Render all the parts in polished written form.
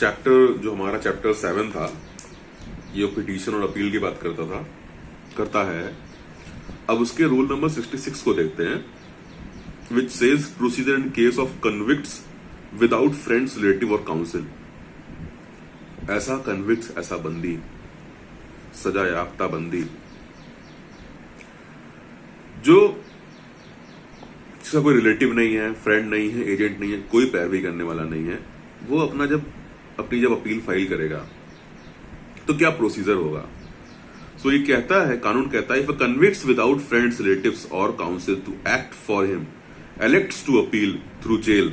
Chapter जो हमारा chapter 7 था, ये पिटीशन और अपील की बात करता है। अब उसके रूल नंबर 66 को देखते हैं, which says procedure in case of convicts without friends, relative और काउंसिल। ऐसा कन्विक्ट्स, ऐसा बंदी, सजा याफ्ता बंदी जो जिसका कोई रिलेटिव नहीं है, फ्रेंड नहीं है, एजेंट नहीं है, कोई पैरवी करने वाला नहीं है, वो अपनी जब अपील फाइल करेगा तो क्या प्रोसीजर होगा। सो ये कहता है, कानून कहता है, if a convicts without friends, relatives और counsel to act for him elects to appeal through jail,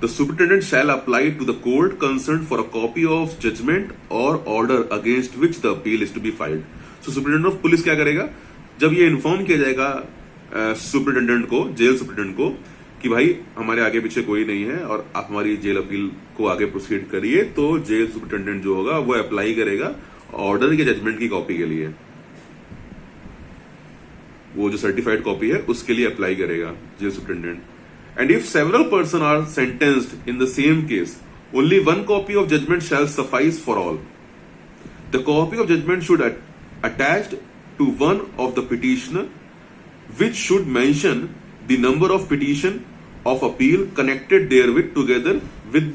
the superintendent shall apply to the court concerned for a copy of judgment or order against which the appeal is to be filed. So superintendent of police क्या करेगा, जब ये inform किया जाएगा superintendent को, jail superintendent को, कि भाई हमारे आगे पीछे कोई नहीं है और आप हमारी जेल अपील को आगे प्रोसीड करिए, तो जेल सुपरिटेंडेंट जो होगा वो अप्लाई करेगा ऑर्डर या जजमेंट की कॉपी के लिए। वो जो सर्टिफाइड कॉपी है उसके लिए अप्लाई करेगा jail superintendent. And if several person are sentenced in the same case, only one copy of judgment shall suffice for all. The copy of judgment should attached to one of the petitioner, which should mention the number of petition of appeal connected therewith together with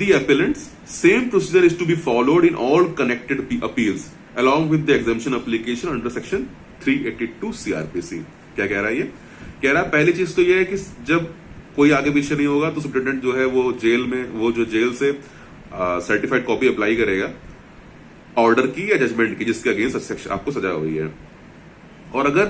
the appellants. Same procedure is to be followed in all connected appeals along with the exemption application under section 382 CRPC. क्या कह रहा है ये? कह रहा है पहली चीज तो ये है कि जब कोई आगे पीछे नहीं होगा तो सुप्रिटेंडेंट जो है वो जेल से सर्टिफाइड कॉपी अप्लाई करेगा ऑर्डर की या जजमेंट की जिसके अगेंस्ट आपको सजा हुई है। और अगर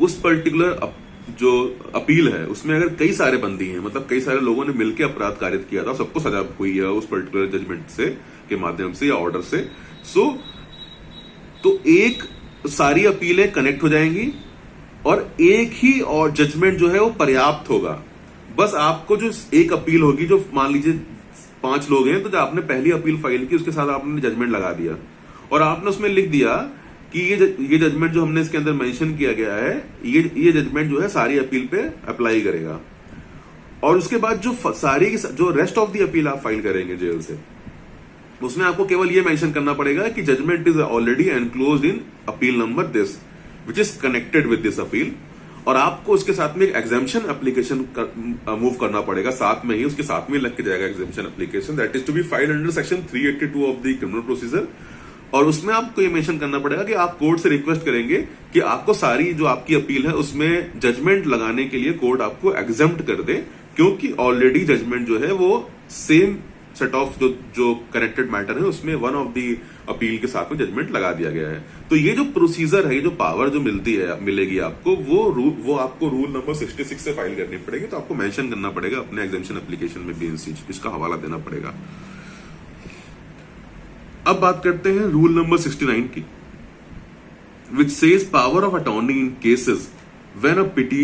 उस पर्टिकुलर जो अपील है उसमें अगर कई सारे बंदी हैं, मतलब कई सारे लोगों ने मिलकर अपराध कारित किया था, सबको सजा हुई है उस पर्टिकुलर जजमेंट से के माध्यम से या ऑर्डर से, तो एक सारी अपीलें कनेक्ट हो जाएंगी और एक ही और जजमेंट जो है वो पर्याप्त होगा। बस आपको जो एक अपील होगी, जो मान लीजिए 5 लोग हैं, तो जब आपने पहली अपील फाइल की उसके साथ आपने जजमेंट लगा दिया और आपने उसमें लिख दिया कि ये जजमेंट जो हमने इसके अंदर मेंशन किया गया है, ये जजमेंट जो है सारी अपील पे अप्लाई करेगा। और उसके बाद जो रेस्ट ऑफ द अपील आप फाइल करेंगे जेल से, उसमें आपको केवल ये मेंशन करना पड़ेगा कि judgment is already enclosed in appeal number this which is connected with this appeal. और आपको उसके साथ में एक एग्जेम्पशन एप्लीकेशन मूव करना पड़ेगा, साथ में ही उसके साथ में लग के जाएगा exemption application, that is to be filed under section 382 of the criminal procedure. और उसमें आपको ये मेंशन करना पड़ेगा कि आप कोर्ट से रिक्वेस्ट करेंगे कि आपको सारी जो आपकी अपील है उसमें जजमेंट लगाने के लिए कोर्ट आपको एग्जेम्प्ट कर दे, क्योंकि ऑलरेडी जजमेंट जो है वो सेम सेट ऑफ जो कनेक्टेड मैटर है उसमें वन ऑफ दी अपील के साथ में जजमेंट लगा दिया गया है। तो ये जो प्रोसीजर है, ये जो पावर जो मिलेगी आपको, वो आपको रूल नंबर 66 से फाइल करनी पड़ेगी। तो आपको मेंशन करना पड़ेगा अपने एग्जेम्पशन एप्लीकेशन में भी, इसका हवाला देना पड़ेगा। अब बात करते हैं रूल नंबर 69 की, which says power of attorney in cases when a pity